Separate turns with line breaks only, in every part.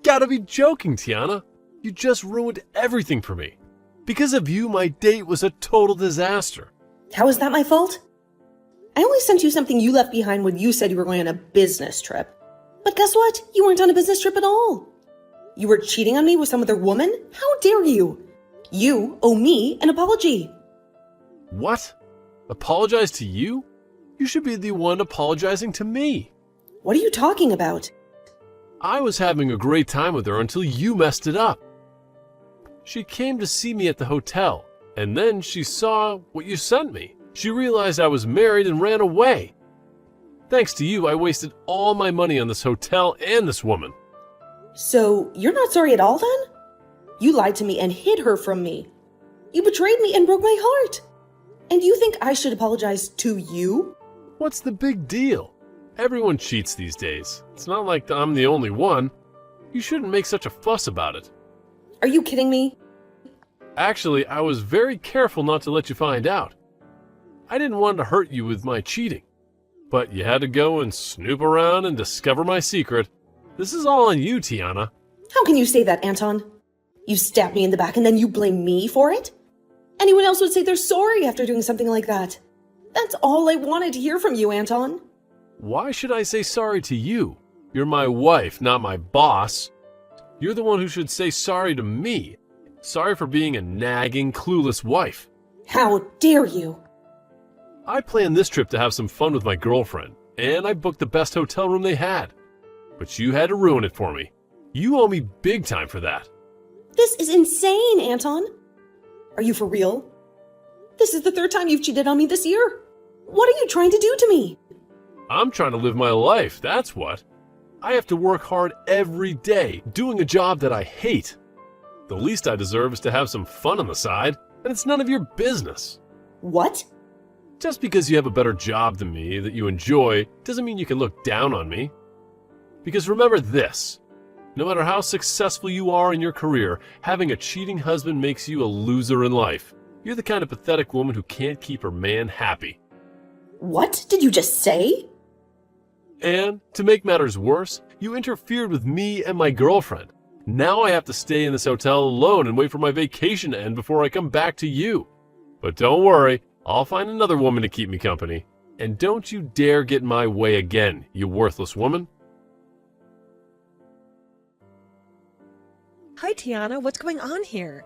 gotta be joking, Tiana. You just ruined everything for me. Because of you, my date was a total disaster.
How is that my fault? I only sent you something you left behind when you said you were going on a business trip. But guess what? You weren't on a business trip at all. You were cheating on me with some other woman? How dare you? You owe me an apology.
What? Apologize to you? You should be the one apologizing to me.
What are you talking about?
I was having a great time with her until you messed it up. She came to see me at the hotel, and then she saw what you sent me. She realized I was married and ran away. Thanks to you, I wasted all my money on this hotel and this woman.
So, you're not sorry at all then? You lied to me and hid her from me. You betrayed me and broke my heart. And you think I should apologize to you?
What's the big deal? Everyone cheats these days. It's not like I'm the only one. You shouldn't make such a fuss about it.
Are you kidding me?
Actually, I was very careful not to let you find out. I didn't want to hurt you with my cheating. But you had to go and snoop around and discover my secret. This is all on you, Tiana.
How can you say that, Anton? You stabbed me in the back and then you blame me for it? Anyone else would say they're sorry after doing something like that. That's all I wanted to hear from you, Anton.
Why should I say sorry to you? You're my wife, not my boss. You're the one who should say sorry to me. Sorry for being a nagging, clueless wife.
How dare you?
I planned this trip to have some fun with my girlfriend, and I booked the best hotel room they had. But you had to ruin it for me. You owe me big time for that.
This is insane, Anton. Are you for real? This is the third time you've cheated on me this year. What are you trying to do to me?
I'm trying to live my life, that's what. I have to work hard every day, doing a job that I hate. The least I deserve is to have some fun on the side, and it's none of your business.
What?
Just because you have a better job than me that you enjoy doesn't mean you can look down on me. Because remember this, no matter how successful you are in your career, having a cheating husband makes you a loser in life. You're the kind of pathetic woman who can't keep her man happy.
What did you just say?
And to make matters worse, you interfered with me and my girlfriend. Now I have to stay in this hotel alone and wait for my vacation to end before I come back to you. But don't worry, I'll find another woman to keep me company. And don't you dare get in my way again, you worthless woman.
Hi, Tiana. What's going on here?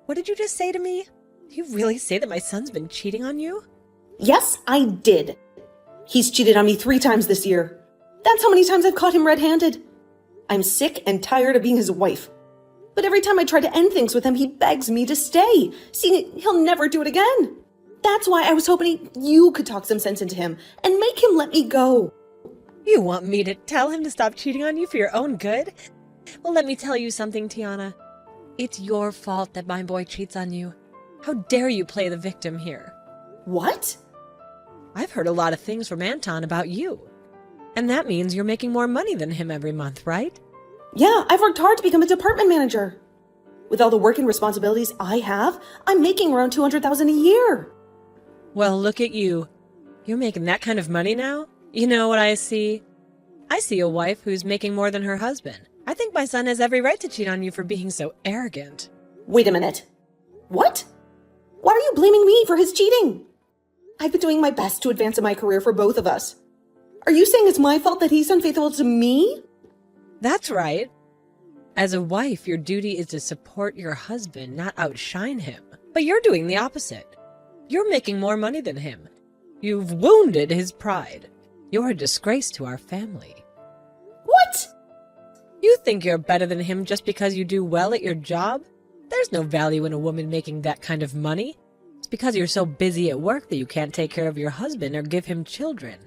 What did you just say to me? You really say that my son's been cheating on you?
Yes, I did. He's cheated on me 3 times this year. That's how many times I've caught him red-handed. I'm sick and tired of being his wife. But every time I try to end things with him, he begs me to stay. See, he'll never do it again. That's why I was hoping you could talk some sense into him and make him let me go.
You want me to tell him to stop cheating on you for your own good? Well, let me tell you something, Tiana. It's your fault that my boy cheats on you. How dare you play the victim here?
What?
I've heard a lot of things from Anton about you. And that means you're making more money than him every month, right?
Yeah, I've worked hard to become a department manager. With all the work and responsibilities I have, I'm making around $200,000 a year.
Well, look at you. You're making that kind of money now? You know what I see? I see a wife who's making more than her husband. I think my son has every right to cheat on you for being so arrogant.
Wait a minute. What? Why are you blaming me for his cheating? I've been doing my best to advance in my career for both of us. Are you saying it's my fault that he's unfaithful to me?
That's right. As a wife, your duty is to support your husband, not outshine him. But you're doing the opposite. You're making more money than him. You've wounded his pride. You're a disgrace to our family.
What?
You think you're better than him just because you do well at your job? There's no value in a woman making that kind of money. It's because you're so busy at work that you can't take care of your husband or give him children.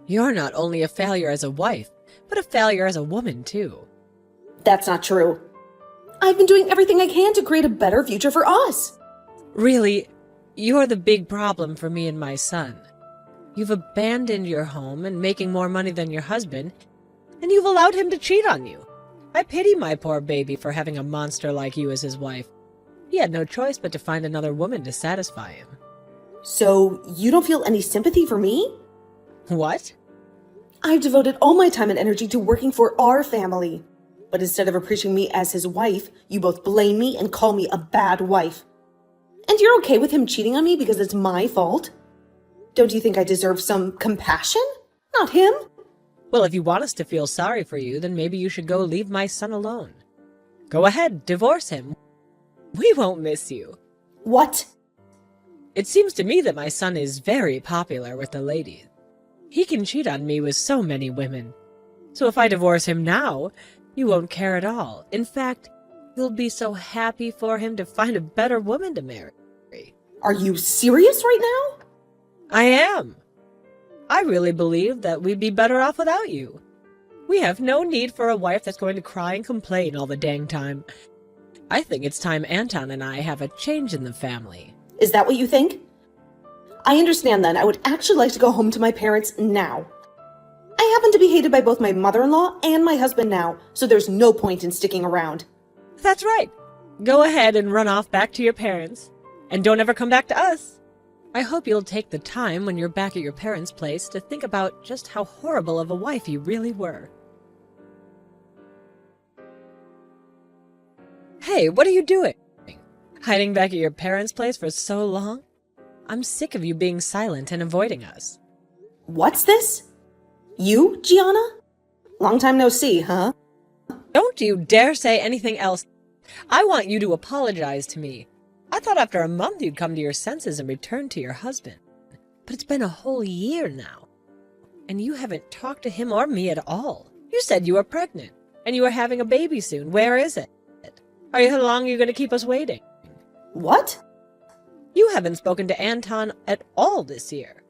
You're not only a failure as a wife, but a failure as a woman, too.
That's not true. I've been doing everything I can to create a better future for us.
Really, you're the big problem for me and my son. You've abandoned your home and making more money than your husband, and you've allowed him to cheat on you. I pity my poor baby for having a monster like you as his wife. He had no choice but to find another woman to satisfy him.
So, you don't feel any sympathy for me?
What?
I've devoted all my time and energy to working for our family. But instead of appreciating me as his wife, you both blame me and call me a bad wife. And you're okay with him cheating on me because it's my fault? Don't you think I deserve some compassion? Not him.
Well, if you want us to feel sorry for you, then maybe you should go leave my son alone. Go ahead, divorce him. We won't miss you.
What?
It seems to me that my son is very popular with the ladies. He can cheat on me with so many women. So if I divorce him now, you won't care at all. In fact, you'll be so happy for him to find a better woman to marry.
Are you serious right now?
I am. I really believe that we'd be better off without you. We have no need for a wife that's going to cry and complain all the dang time. I think it's time Anton and I have a change in the family.
Is that what you think? I understand then. I would actually like to go home to my parents now. I happen to be hated by both my mother-in-law and my husband now, so there's no point in sticking around.
That's right. Go ahead and run off back to your parents. And don't ever come back to us. I hope you'll take the time when you're back at your parents' place to think about just how horrible of a wife you really were. Hey, what are you doing? Hiding back at your parents' place for so long? I'm sick of you being silent and avoiding us.
What's this? You, Gianna? Long time no see, huh?
Don't you dare say anything else. I want you to apologize to me. I thought after a month you'd come to your senses and return to your husband. But it's been a whole year now. And you haven't talked to him or me at all. You said you were pregnant, and you were having a baby soon. Where is it? How long are you going to keep us waiting?
What?
You haven't spoken to Anton at all this year.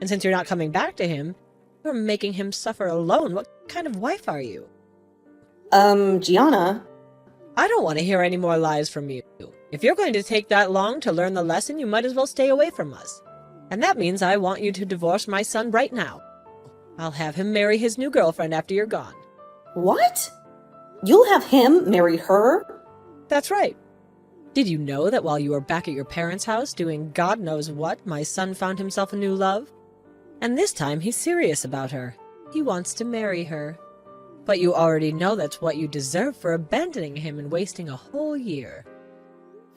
And since you're not coming back to him, you're making him suffer alone. What kind of wife are you?
Gianna?
I don't want to hear any more lies from you. If you're going to take that long to learn the lesson, you might as well stay away from us. And that means I want you to divorce my son right now. I'll have him marry his new girlfriend after you're gone.
What? You'll have him marry her?
That's right. Did you know that while you were back at your parents' house doing God knows what, my son found himself a new love? And this time he's serious about her. He wants to marry her. But you already know that's what you deserve for abandoning him and wasting a whole year.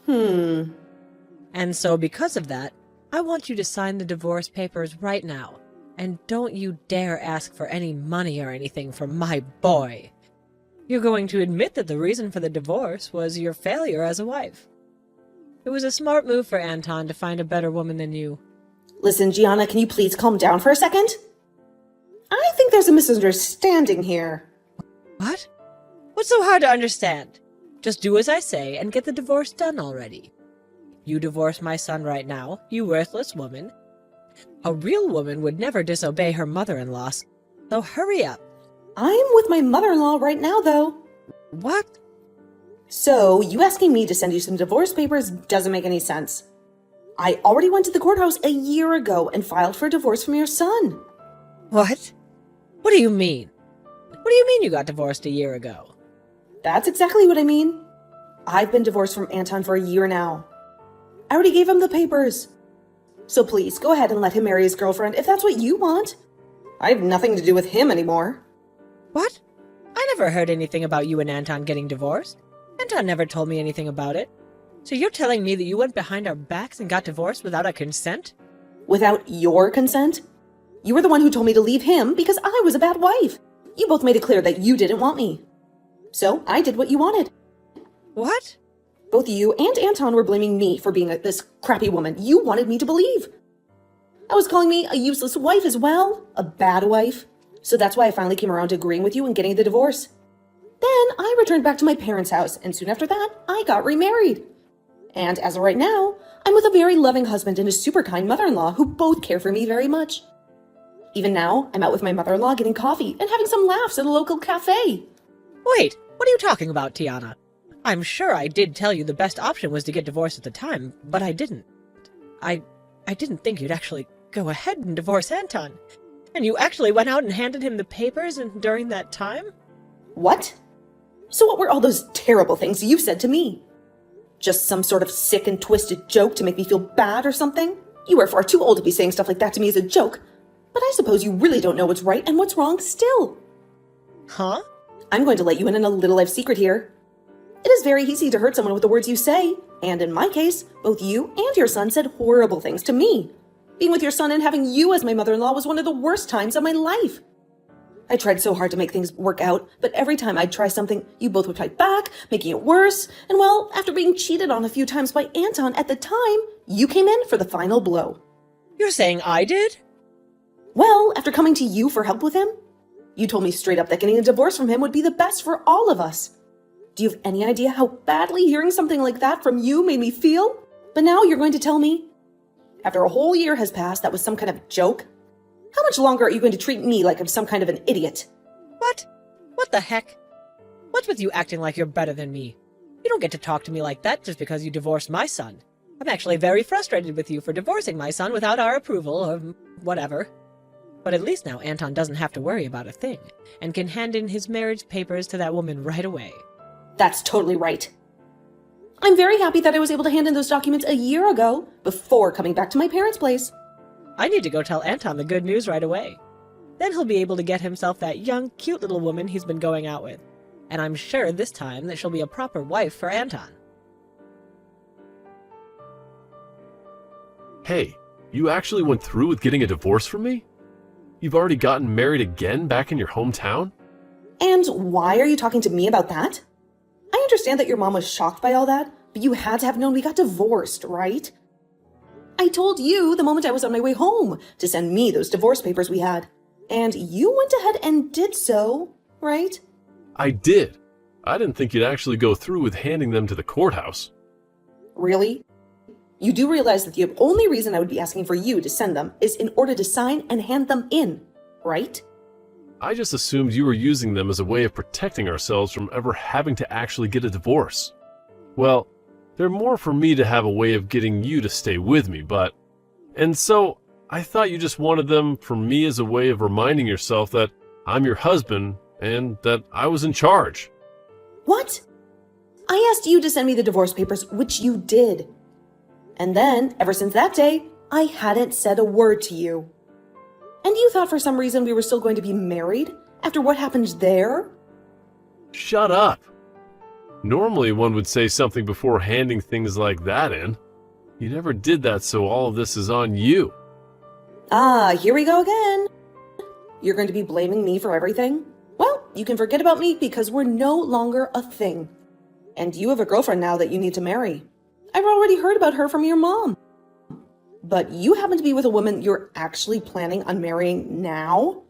And so because of that, I want you to sign the divorce papers right now. And don't you dare ask for any money or anything from my boy. You're going to admit that the reason for the divorce was your failure as a wife. It was a smart move for Anton to find a better woman than you.
Listen, Gianna, can you please calm down for a second? I think there's a misunderstanding here.
What? What's so hard to understand? Just do as I say and get the divorce done already. You divorce my son right now, you worthless woman. A real woman would never disobey her mother-in-law, so hurry up.
I'm with my mother-in-law right now, though.
What?
So, you asking me to send you some divorce papers doesn't make any sense. I already went to the courthouse a year ago and filed for a divorce from your son.
What? What do you mean? What do you mean you got divorced a year ago?
That's exactly what I mean. I've been divorced from Anton for a year now. I already gave him the papers. So please, go ahead and let him marry his girlfriend if that's what you want. I have nothing to do with him anymore.
What? I never heard anything about you and Anton getting divorced. Anton never told me anything about it. So you're telling me that you went behind our backs and got divorced without our consent?
Without your consent? You were the one who told me to leave him because I was a bad wife. You both made it clear that you didn't want me. So I did what you wanted.
What?
Both you and Anton were blaming me for being this crappy woman you wanted me to believe. I was calling me a useless wife as well, a bad wife. So that's why I finally came around to agreeing with you and getting the divorce. Then I returned back to my parents' house, and soon after that, I got remarried. And as of right now, I'm with a very loving husband and a super kind mother-in-law who both care for me very much. Even now, I'm out with my mother-in-law getting coffee and having some laughs at a local cafe.
Wait, what are you talking about, Tiana? I'm sure I did tell you the best option was to get divorced at the time, but I didn't. I didn't think you'd actually go ahead and divorce Anton. And you actually went out and handed him the papers during that time?
What? So what were all those terrible things you said to me? Just some sort of sick and twisted joke to make me feel bad or something? You are far too old to be saying stuff like that to me as a joke. But I suppose you really don't know what's right and what's wrong still.
Huh?
I'm going to let you in on a little life secret here. It is very easy to hurt someone with the words you say, and in my case, both you and your son said horrible things to me. Being with your son and having you as my mother-in-law was one of the worst times of my life. I tried so hard to make things work out, but every time I'd try something, you both would fight back, making it worse. And well, after being cheated on a few times by Anton at the time, you came in for the final blow.
You're saying I did?
Well, after coming to you for help with him, you told me straight up that getting a divorce from him would be the best for all of us. Do you have any idea how badly hearing something like that from you made me feel? But now you're going to tell me, after a whole year has passed, that was some kind of joke? How much longer are you going to treat me like I'm some kind of an idiot?
What? What the heck? What's with you acting like you're better than me? You don't get to talk to me like that just because you divorced my son. I'm actually very frustrated with you for divorcing my son without our approval or whatever. But at least now Anton doesn't have to worry about a thing and can hand in his marriage papers to that woman right away.
That's totally right. I'm very happy that I was able to hand in those documents a year ago, before coming back to my parents' place.
I need to go tell Anton the good news right away. Then he'll be able to get himself that young, cute little woman he's been going out with. And I'm sure this time that she'll be a proper wife for Anton.
Hey, you actually went through with getting a divorce from me? You've already gotten married again back in your hometown?
And why are you talking to me about that? I understand that your mom was shocked by all that, but you had to have known we got divorced, right? I told you the moment I was on my way home to send me those divorce papers we had. And you went ahead and did so, right?
I did. I didn't think you'd actually go through with handing them to the courthouse.
Really? You do realize that the only reason I would be asking for you to send them is in order to sign and hand them in, right?
I just assumed you were using them as a way of protecting ourselves from ever having to actually get a divorce. Well, they're more for me to have a way of getting you to stay with me, but... And so, I thought you just wanted them for me as a way of reminding yourself that I'm your husband and that I was in charge.
What? I asked you to send me the divorce papers, which you did. And then, ever since that day, I hadn't said a word to you. And you thought for some reason we were still going to be married after what happened there?
Shut up. Normally one would say something before handing things like that in. You never did that, so all of this is on you.
Ah, here we go again. You're going to be blaming me for everything? Well, you can forget about me because we're no longer a thing. And you have a girlfriend now that you need to marry. I've already heard about her from your mom. But you happen to be with a woman you're actually planning on marrying now?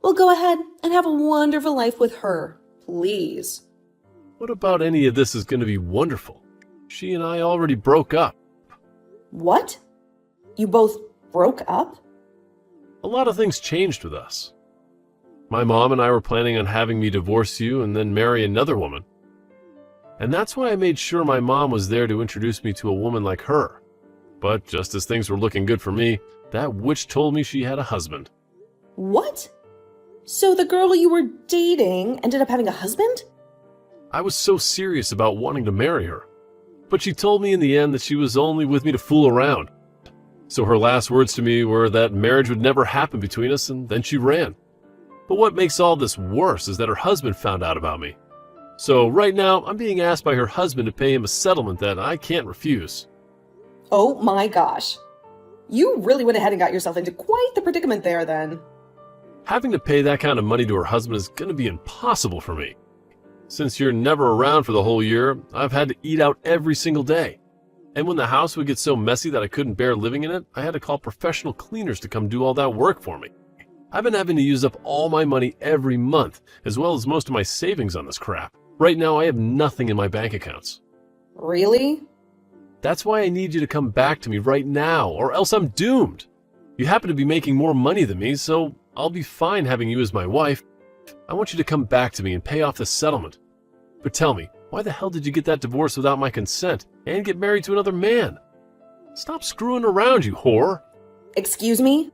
Well, go ahead and have a wonderful life with her, please.
What about any of this is going to be wonderful? She and I already broke up.
What? You both broke up?
A lot of things changed with us. My mom and I were planning on having me divorce you and then marry another woman. And that's why I made sure my mom was there to introduce me to a woman like her. But just as things were looking good for me, that witch told me she had a husband.
What? So the girl you were dating ended up having a husband?
I was so serious about wanting to marry her. But she told me in the end that she was only with me to fool around. So her last words to me were that marriage would never happen between us, and then she ran. But what makes all this worse is that her husband found out about me. So right now, I'm being asked by her husband to pay him a settlement that I can't refuse.
Oh my gosh. You really went ahead and got yourself into quite the predicament there then.
Having to pay that kind of money to her husband is going to be impossible for me. Since you're never around for the whole year, I've had to eat out every single day. And when the house would get so messy that I couldn't bear living in it, I had to call professional cleaners to come do all that work for me. I've been having to use up all my money every month, as well as most of my savings on this crap. Right now, I have nothing in my bank accounts.
Really?
That's why I need you to come back to me right now, or else I'm doomed. You happen to be making more money than me, so I'll be fine having you as my wife. I want you to come back to me and pay off this settlement. But tell me, why the hell did you get that divorce without my consent and get married to another man? Stop screwing around, you whore.
Excuse me?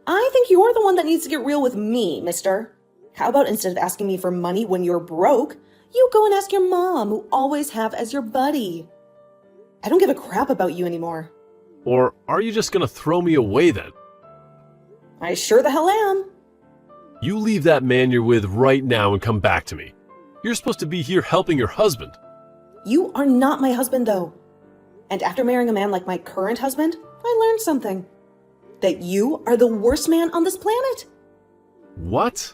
I think you're the one that needs to get real with me, mister. How about instead of asking me for money when you're broke, you go and ask your mom, who always have as your buddy. I don't give a crap about you anymore.
Or are you just gonna throw me away then?
I sure the hell am.
You leave that man you're with right now and come back to me. You're supposed to be here helping your husband.
You are not my husband, though. And after marrying a man like my current husband, I learned something. That you are the worst man on this planet.
What?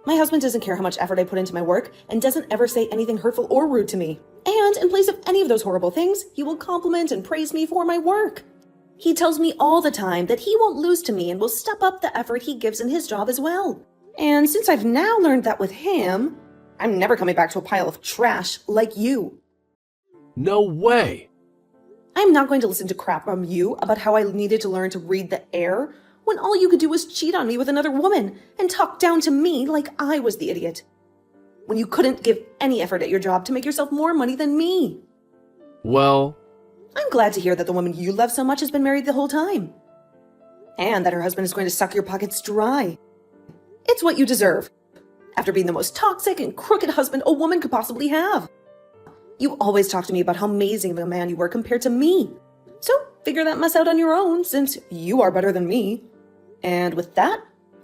My husband doesn't care how much effort I put into my work and doesn't ever say anything hurtful or rude to me. And in place of any of those horrible things, he will compliment and praise me for my work. He tells me all the time that he won't lose to me and will step up the effort he gives in his job as well. And since I've now learned that with him, I'm never coming back to a pile of trash like you.
No way.
I'm not going to listen to crap from you about how I needed to learn to read the air when all you could do was cheat on me with another woman and talk down to me like I was the idiot. When you couldn't give any effort at your job to make yourself more money than me.
Well,
I'm glad to hear that the woman you love so much has been married the whole time. And that her husband is going to suck your pockets dry. It's what you deserve. After being the most toxic and crooked husband a woman could possibly have. You always talk to me about how amazing of a man you were compared to me. So figure that mess out on your own, since you are better than me. And with that,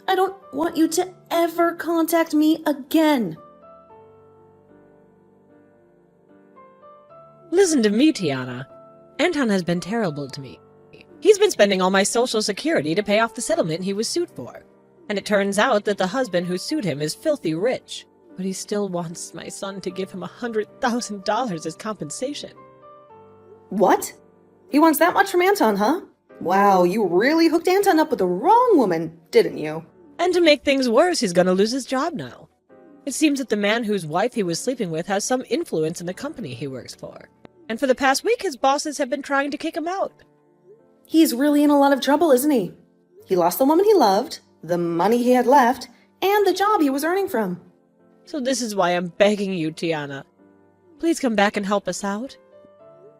I don't want you to ever contact me again.
Listen to me, Tiana. Anton has been terrible to me. He's been spending all my social security to pay off the settlement he was sued for. And it turns out that the husband who sued him is filthy rich. But he still wants my son to give him $100,000 as compensation.
What? He wants that much from Anton, huh? Wow, you really hooked Anton up with the wrong woman, didn't you?
And to make things worse, he's gonna lose his job now. It seems that the man whose wife he was sleeping with has some influence in the company he works for. And for the past week, his bosses have been trying to kick him out.
He's really in a lot of trouble, isn't he? He lost the woman he loved, the money he had left, and the job he was earning from.
So this is why I'm begging you, Tiana. Please come back and help us out.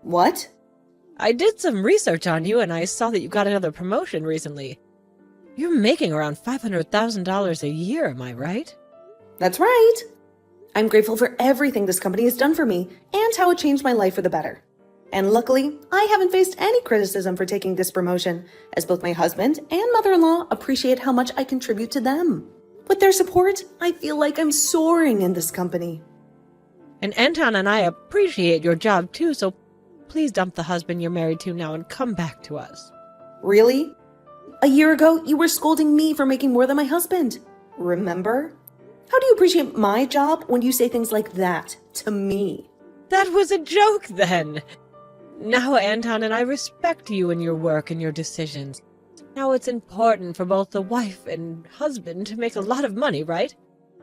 What?
I did some research on you and I saw that you got another promotion recently. You're making around $500,000 a year, am I right?
That's right. I'm grateful for everything this company has done for me and how it changed my life for the better. And luckily, I haven't faced any criticism for taking this promotion, as both my husband and mother-in-law appreciate how much I contribute to them. With their support, I feel like I'm soaring in this company.
And Anton and I appreciate your job too, so please dump the husband you're married to now and come back to us.
Really? A year ago, you were scolding me for making more than my husband. Remember? How do you appreciate my job when you say things like that to me?
That was a joke then. Now Anton and I respect you and your work and your decisions. Now it's important for both the wife and husband to make a lot of money, right?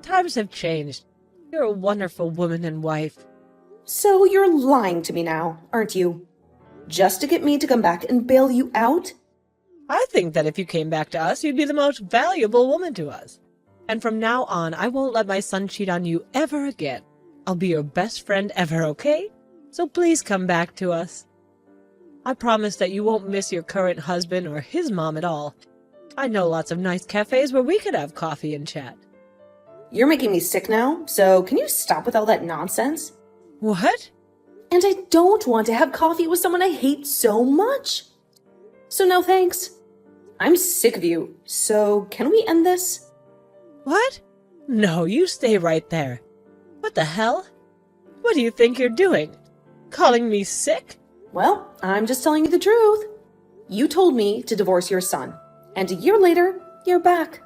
Times have changed. You're a wonderful woman and wife.
So you're lying to me now, aren't you? Just to get me to come back and bail you out?
I think that if you came back to us, you'd be the most valuable woman to us. And from now on, I won't let my son cheat on you ever again. I'll be your best friend ever, okay? So please come back to us. I promise that you won't miss your current husband or his mom at all. I know lots of nice cafes where we could have coffee and chat.
You're making me sick now, so can you stop with all that nonsense?
What?
And I don't want to have coffee with someone I hate so much. So no thanks. I'm sick of you, so can we end this?
What? No, you stay right there. What the hell? What do you think you're doing? Calling me sick?
Well, I'm just telling you the truth. You told me to divorce your son, and a year later, you're back.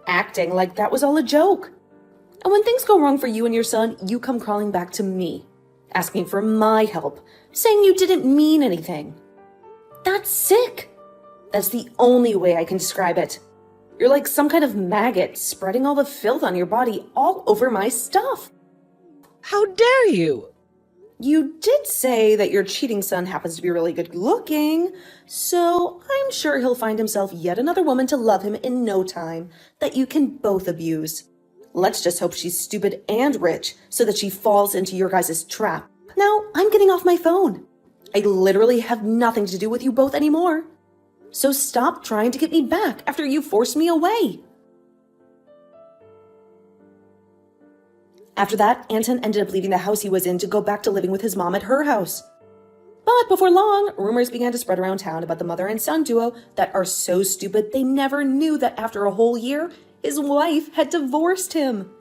Acting like that was all a joke. And when things go wrong for you and your son, you come crawling back to me, asking for my help, saying you didn't mean anything. That's sick. That's the only way I can describe it. You're like some kind of maggot spreading all the filth on your body all over my stuff.
How dare you?
You did say that your cheating son happens to be really good looking, so I'm sure he'll find himself yet another woman to love him in no time that you can both abuse. Let's just hope she's stupid and rich so that she falls into your guys' trap. Now, I'm getting off my phone. I literally have nothing to do with you both anymore. So stop trying to get me back after you forced me away. After that, Anton ended up leaving the house he was in to go back to living with his mom at her house. But before long, rumors began to spread around town about the mother and son duo that are so stupid they never knew that after a whole year, his wife had divorced him.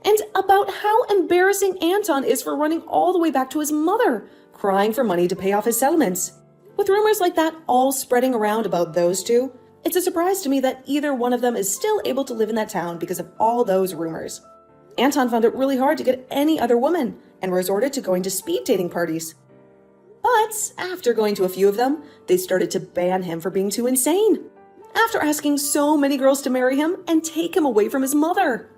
And about how embarrassing Anton is for running all the way back to his mother, crying for money to pay off his settlements. With rumors like that all spreading around about those two, it's a surprise to me that either one of them is still able to live in that town because of all those rumors. Anton found it really hard to get any other woman and resorted to going to speed dating parties. But after going to a few of them, they started to ban him for being too insane. After asking so many girls to marry him and take him away from his mother.